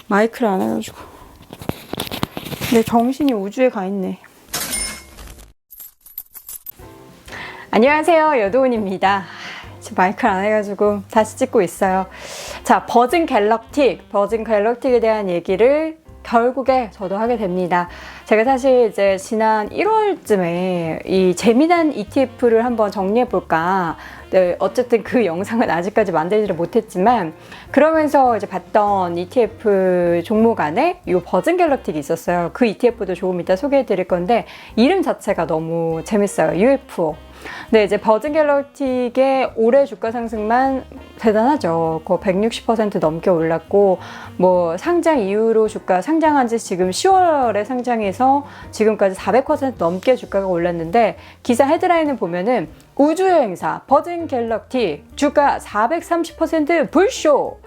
마이크를 안 해가지고 내 정신이 우주에 가 있네. 안녕하세요, 여도은입니다. 지금 마이크를 안 해가지고 다시 찍고 있어요. 자, 버진 갤럭틱에 대한 얘기를 결국에 저도 하게 됩니다. 제가 사실 이제 지난 1월쯤에 이 재미난 ETF를 한번 정리해볼까. 네, 어쨌든 그 영상은 아직까지 만들지를 못했지만, 그러면서 이제 봤던 ETF 종목 안에 이 버진 갤럭틱이 있었어요. 그 ETF도 조금 이따 소개해 드릴 건데, 이름 자체가 너무 재밌어요. UFO. 네, 이제 버진 갤럭틱의 올해 주가 상승만 대단하죠. 160% 넘게 올랐고, 뭐 상장 이후로 주가 상장한 지 지금 10월에 상장해서 지금까지 400% 넘게 주가가 올랐는데, 기사 헤드라인을 보면은 우주여행사 버진 갤럭틱 주가 430% 불쇼.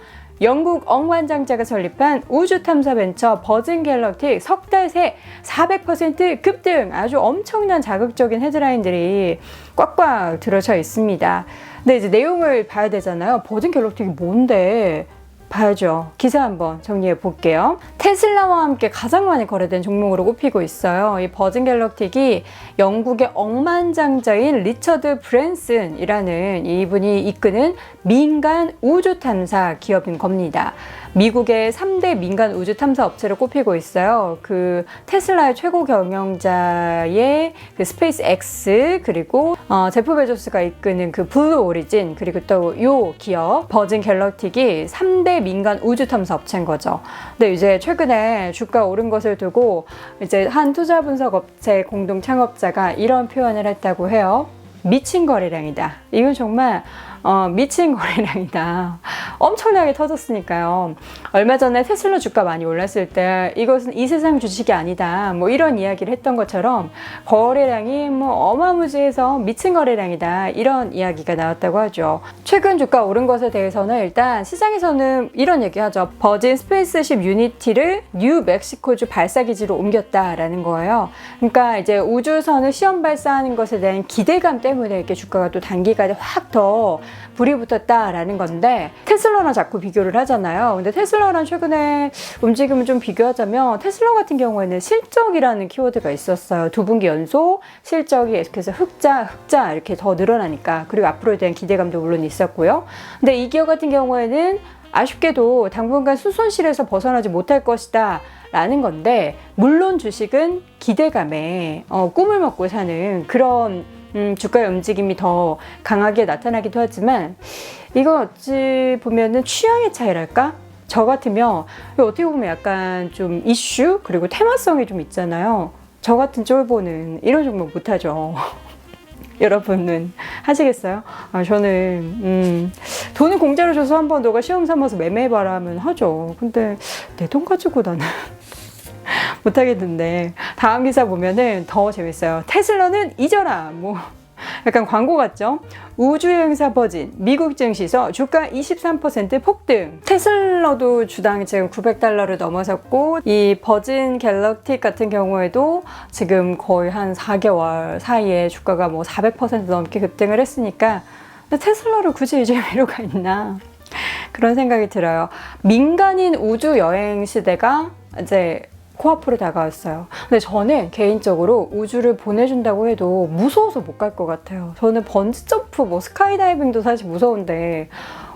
영국 억만장자가 설립한 우주탐사 벤처 버진 갤럭틱 석 달 새 400% 급등. 아주 엄청난 자극적인 헤드라인들이 꽉꽉 들어져 있습니다. 근데 이제 내용을 봐야 되잖아요. 버진 갤럭틱이 뭔데? 봐야죠. 기사 한번 정리해 볼게요. 테슬라와 함께 가장 많이 거래된 종목으로 꼽히고 있어요. 이 버진 갤럭틱이 영국의 억만장자인 리처드 브랜슨이라는 이분이 이끄는 민간 우주 탐사 기업인 겁니다. 미국의 3대 민간 우주 탐사 업체로 꼽히고 있어요. 그 테슬라의 최고 경영자의 그 스페이스 X, 그리고 제프 베조스가 이끄는 그 블루 오리진, 그리고 또 요 기업 버진 갤럭틱이 3대 민간 우주 탐사 업체인 거죠. 근데 이제 최근에 주가 오른 것을 두고 이제 한 투자 분석 업체 공동 창업자가 이런 표현을 했다고 해요. 미친 거래량이다. 이건 정말 미친 거래량이다. 엄청나게 터졌으니까요. 얼마 전에 테슬라 주가 많이 올랐을 때 이것은 이 세상 주식이 아니다, 뭐 이런 이야기를 했던 것처럼 거래량이 뭐 어마무지해서 미친 거래량이다, 이런 이야기가 나왔다고 하죠. 최근 주가 오른 것에 대해서는 일단 시장에서는 이런 얘기하죠. 버진 스페이스십 유니티를 뉴 멕시코주 발사기지로 옮겼다라는 거예요. 그러니까 이제 우주선을 시험 발사하는 것에 대한 기대감 때문에 이렇게 주가가 또 단기간에 확 더 불이 붙었다라는 건데, 테슬라랑 자꾸 비교를 하잖아요. 근데 테슬라랑 최근에 움직임을 좀 비교하자면, 테슬라 같은 경우에는 실적이라는 키워드가 있었어요. 2분기 연속 실적이 계속해서 흑자 이렇게 더 늘어나니까, 그리고 앞으로에 대한 기대감도 물론 있었고요. 근데 이 기업 같은 경우에는 아쉽게도 당분간 수손실에서 벗어나지 못할 것이다 라는 건데, 물론 주식은 기대감에 꿈을 먹고 사는 그런 주가의 움직임이 더 강하게 나타나기도 하지만, 이거 어찌 보면은 취향의 차이랄까? 저 같으면 어떻게 보면 약간 좀 이슈 그리고 테마성이 좀 있잖아요. 저 같은 쫄보는 이런 종목 못하죠. 여러분은 하시겠어요? 저는 돈을 공짜로 줘서 한번 너가 시험 삼아서 매매해봐라 하면 하죠. 근데 내 돈 가지고 나는 못하겠는데, 다음 기사 보면은 더 재밌어요. 테슬라는 잊어라. 뭐 약간 광고 같죠? 우주여행사 버진 미국 증시에서 주가 23% 폭등. 테슬라도 주당 지금 $900를 넘어섰고, 이 버진 갤럭틱 같은 경우에도 지금 거의 한 4개월 사이에 주가가 뭐 400% 넘게 급등을 했으니까, 테슬라를 굳이 이제 필요가 있나, 그런 생각이 들어요. 민간인 우주 여행 시대가 이제 코앞으로 다가왔어요. 근데 저는 개인적으로 우주를 보내준다고 해도 무서워서 못 갈 것 같아요. 저는 번지점프, 뭐 스카이다이빙도 사실 무서운데,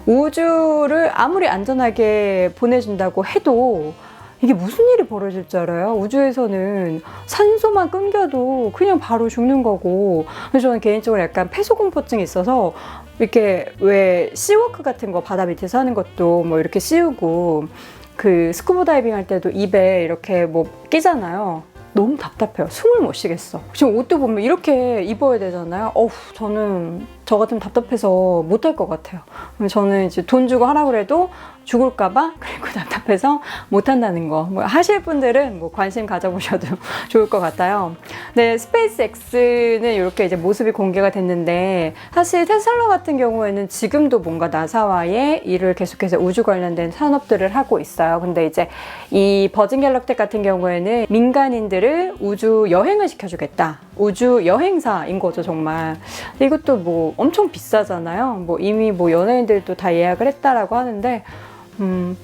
우주를 아무리 안전하게 보내준다고 해도 이게 무슨 일이 벌어질 줄 알아요? 우주에서는 산소만 끊겨도 그냥 바로 죽는 거고. 그래서 저는 개인적으로 약간 폐소공포증이 있어서, 이렇게 왜 씨워크 같은 거 바다 밑에서 하는 것도 뭐 이렇게 씌우고, 그 스쿠버 다이빙 할 때도 입에 이렇게 뭐 끼잖아요. 너무 답답해요. 숨을 못 쉬겠어. 지금 옷도 보면 이렇게 입어야 되잖아요. 저는 저 같으면 답답해서 못 할 것 같아요. 저는 이제 돈 주고 하라고 해도 죽을까봐, 그리고 답답해서 못 한다는 거. 뭐 하실 분들은 뭐 관심 가져보셔도 좋을 것 같아요. 네, 스페이스 X는 이렇게 이제 모습이 공개가 됐는데, 사실 테슬라 같은 경우에는 지금도 뭔가 나사와의 일을 계속해서 우주 관련된 산업들을 하고 있어요. 근데 이제 이 버진 갤럭틱 같은 경우에는 민간인들을 우주 여행을 시켜주겠다. 우주 여행사인 거죠, 정말. 이것도 뭐 엄청 비싸잖아요. 뭐 이미 뭐 연예인들도 다 예약을 했다라고 하는데,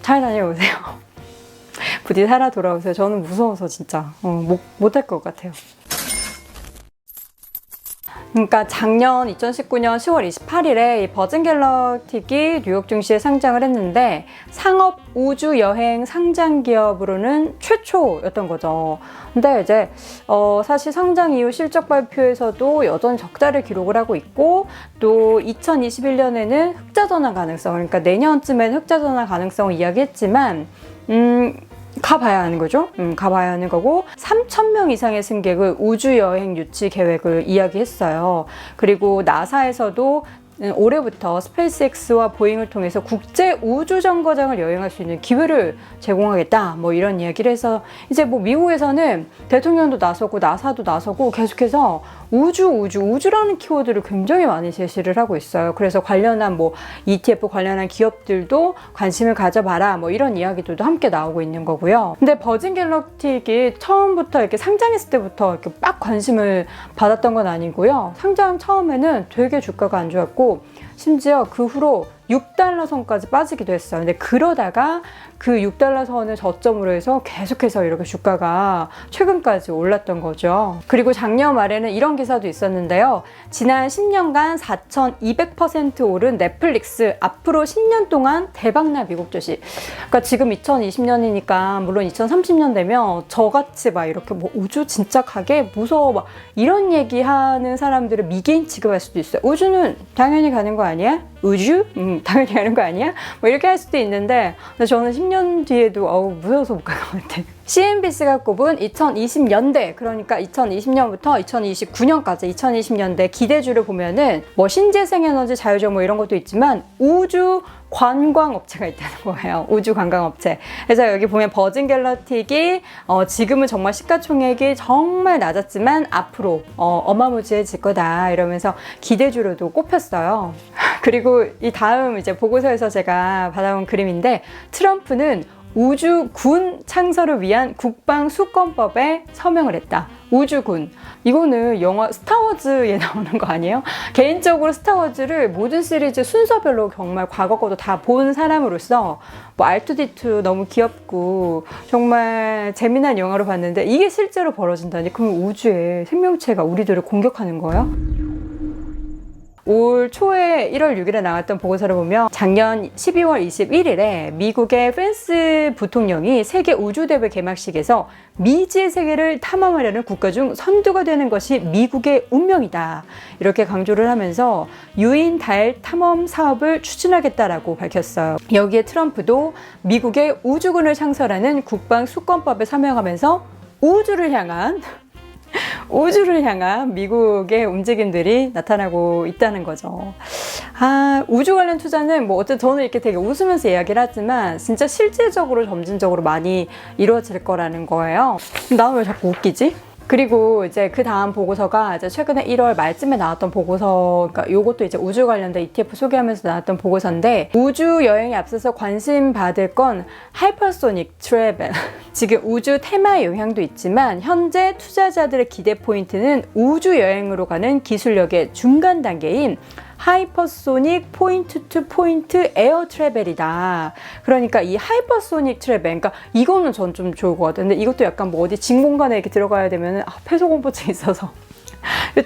잘 다녀오세요. 부디 살아 돌아오세요. 저는 무서워서 진짜 못할 것 같아요. 그러니까 작년 2019년 10월 28일에 이 버진 갤럭틱이 뉴욕 증시에 상장을 했는데 상업 우주 여행 상장 기업으로는 최초였던 거죠. 근데 이제 사실 상장 이후 실적 발표에서도 여전히 적자를 기록을 하고 있고 또 2021년에는 흑자 전환 가능성, 그러니까 내년쯤엔 흑자 전환 가능성을 이야기했지만 가봐야 하는 거죠. 가봐야 하는 거고 3,000명 이상의 승객을 우주여행 유치 계획을 이야기했어요. 그리고 나사에서도 올해부터 스페이스X와 보잉을 통해서 국제 우주정거장을 여행할 수 있는 기회를 제공하겠다, 뭐 이런 이야기를 해서 이제 뭐 미국에서는 대통령도 나서고 나사도 나서고 계속해서 우주라는 키워드를 굉장히 많이 제시를 하고 있어요. 그래서 관련한 뭐 ETF 관련한 기업들도 관심을 가져봐라, 뭐 이런 이야기들도 함께 나오고 있는 거고요. 근데 버진 갤럭틱이 처음부터 이렇게 상장했을 때부터 이렇게 막 관심을 받았던 건 아니고요. 상장 처음에는 되게 주가가 안 좋았고 심지어 그 후로 6달러 선까지 빠지기도 했어요. 근데 그러다가 그 6달러 선을 저점으로 해서 계속해서 이렇게 주가가 최근까지 올랐던 거죠. 그리고 작년 말에는 이런 기사도 있었는데요. 지난 10년간 4,200% 오른 넷플릭스 앞으로 10년 동안 대박날 미국 주식. 그러니까 지금 2020년이니까 물론 2030년 되면 저같이 막 이렇게 뭐 우주 진짜 가게 무서워 막 이런 얘기하는 사람들을 미개인 취급할 수도 있어요. 우주는 당연히 가는 거 아니야? 우주? 당연히 가는 거 아니야? 뭐 이렇게 할 수도 있는데 근데 저는 10년 뒤에도 무서워서 못 갈 것 같아. CNBC가 꼽은 2020년대, 그러니까 2020년부터 2029년까지 2020년대 기대주를 보면은 뭐 신재생에너지 자유적 뭐 이런 것도 있지만 우주 관광업체가 있다는 거예요. 우주 관광업체. 그래서 여기 보면 버진 갤럭틱이 지금은 정말 시가총액이 정말 낮았지만 앞으로 어마무지해질 거다 이러면서 기대주로도 꼽혔어요. 그리고 이 다음 이제 보고서에서 제가 받아온 그림인데 트럼프는 우주군 창설을 위한 국방 수권법에 서명을 했다. 우주군. 이거는 영화 스타워즈에 나오는 거 아니에요? 개인적으로 스타워즈를 모든 시리즈 순서별로 정말 과거 것도 다 본 사람으로서 뭐 R2D2 너무 귀엽고 정말 재미난 영화로 봤는데 이게 실제로 벌어진다니 그럼 우주에 생명체가 우리들을 공격하는 거예요? 올 초에 1월 6일에 나왔던 보고서를 보면 작년 12월 21일에 미국의 펜스 부통령이 세계 우주대회 개막식에서 미지의 세계를 탐험하려는 국가 중 선두가 되는 것이 미국의 운명이다. 이렇게 강조를 하면서 유인 달 탐험 사업을 추진하겠다라고 밝혔어요. 여기에 트럼프도 미국의 우주군을 창설하는 국방 수권법에 서명하면서 우주를 향한 미국의 움직임들이 나타나고 있다는 거죠. 우주 관련 투자는 뭐 어쨌든 저는 이렇게 되게 웃으면서 이야기를 하지만 진짜 실질적으로 점진적으로 많이 이루어질 거라는 거예요. 나는 왜 자꾸 웃기지? 그리고 이제 그 다음 보고서가 이제 최근에 1월 말쯤에 나왔던 보고서, 그러니까 요것도 이제 우주 관련된 ETF 소개하면서 나왔던 보고서인데 우주 여행에 앞서서 관심 받을 건 하이퍼소닉 트래벨. 지금 우주 테마의 영향도 있지만 현재 투자자들의 기대 포인트는 우주 여행으로 가는 기술력의 중간 단계인 하이퍼소닉 포인트 투 포인트 에어 트래벨이다. 그러니까 이 하이퍼소닉 트래벨, 그러니까 이거는 전 좀 좋을 것 같아요. 근데 이것도 약간 뭐 어디 진공관에 이렇게 들어가야 되면 폐소공포증 있어서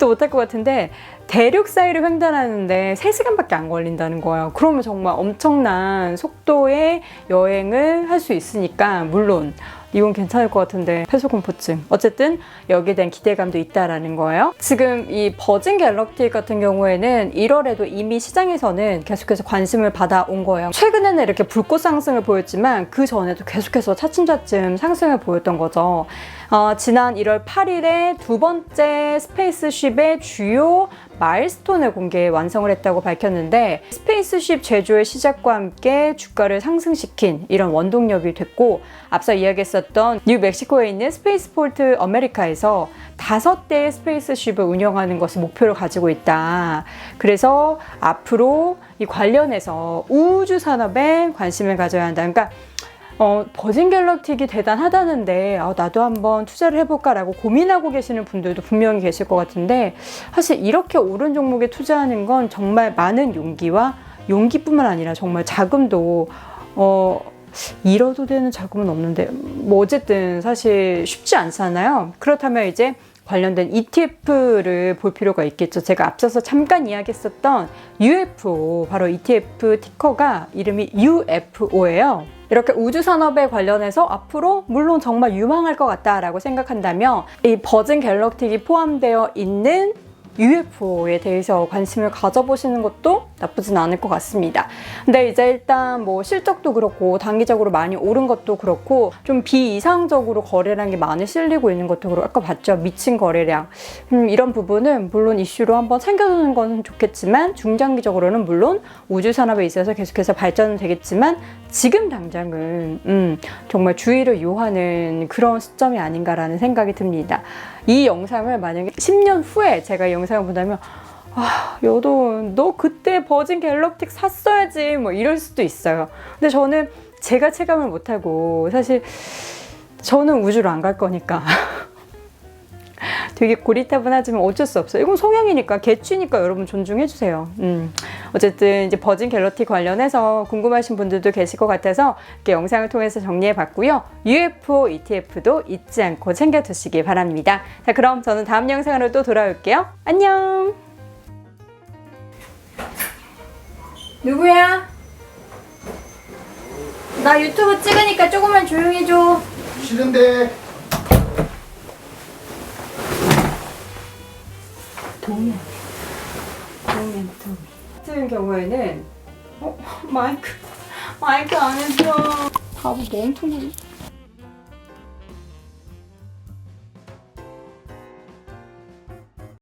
또 못할 것 같은데 대륙 사이를 횡단하는데 3시간밖에 안 걸린다는 거예요. 그러면 정말 엄청난 속도의 여행을 할 수 있으니까 물론 이건 괜찮을 것 같은데 폐소공포증. 어쨌든 여기에 대한 기대감도 있다라는 거예요. 지금 이 버진 갤럭틱 같은 경우에는 1월에도 이미 시장에서는 계속해서 관심을 받아온 거예요. 최근에는 이렇게 불꽃 상승을 보였지만 그 전에도 계속해서 차츰차츰 상승을 보였던 거죠. 지난 1월 8일에 두 번째 스페이스쉽의 주요 마일스톤을 완성을 했다고 밝혔는데 스페이스쉽 제조의 시작과 함께 주가를 상승시킨 이런 원동력이 됐고 앞서 이야기했었던 뉴멕시코에 있는 스페이스포트 아메리카에서 5대의 스페이스쉽을 운영하는 것을 목표로 가지고 있다. 그래서 앞으로 이 관련해서 우주 산업에 관심을 가져야 한다. 그러니까 버진 갤럭틱이 대단하다는데 나도 한번 투자를 해볼까라고 고민하고 계시는 분들도 분명히 계실 것 같은데 사실 이렇게 오른 종목에 투자하는 건 정말 많은 용기뿐만 아니라 정말 자금도 잃어도 되는 자금은 없는데 뭐 어쨌든 사실 쉽지 않잖아요. 그렇다면 이제 관련된 ETF를 볼 필요가 있겠죠. 제가 앞서서 잠깐 이야기했었던 UFO, 바로 ETF 티커가 이름이 UFO예요. 이렇게 우주산업에 관련해서 앞으로 물론 정말 유망할 것 같다라고 생각한다면 이 버진 갤럭틱이 포함되어 있는 UFO에 대해서 관심을 가져보시는 것도 나쁘진 않을 것 같습니다. 근데 이제 일단 뭐 실적도 그렇고 단기적으로 많이 오른 것도 그렇고 좀 비이상적으로 거래량이 많이 실리고 있는 것도 그렇고 아까 봤죠? 미친 거래량. 이런 부분은 물론 이슈로 한번 챙겨두는 건 좋겠지만 중장기적으로는 물론 우주산업에 있어서 계속해서 발전은 되겠지만 지금 당장은 정말 주의를 요하는 그런 시점이 아닌가라는 생각이 듭니다. 이 영상을 만약에 10년 후에 제가 이 영상을 본다면 여도 너 그때 버진 갤럭틱 샀어야지 뭐 이럴 수도 있어요. 근데 저는 제가 체감을 못하고 사실 저는 우주로 안 갈 거니까 되게 고리타분하지만 어쩔 수 없어요. 이건 성향이니까, 개취니까 여러분 존중해주세요. 어쨌든 이제 버진 갤럭틱 관련해서 궁금하신 분들도 계실 것 같아서 이렇게 영상을 통해서 정리해봤고요. UFO ETF도 잊지 않고 챙겨두시기 바랍니다. 자, 그럼 저는 다음 영상으로 또 돌아올게요. 안녕! 누구야? 나 유튜브 찍으니까 조금만 조용히 해줘. 싫은데. 도움이 같은 경우에는 마이크 안 했어. 바보 멍청이.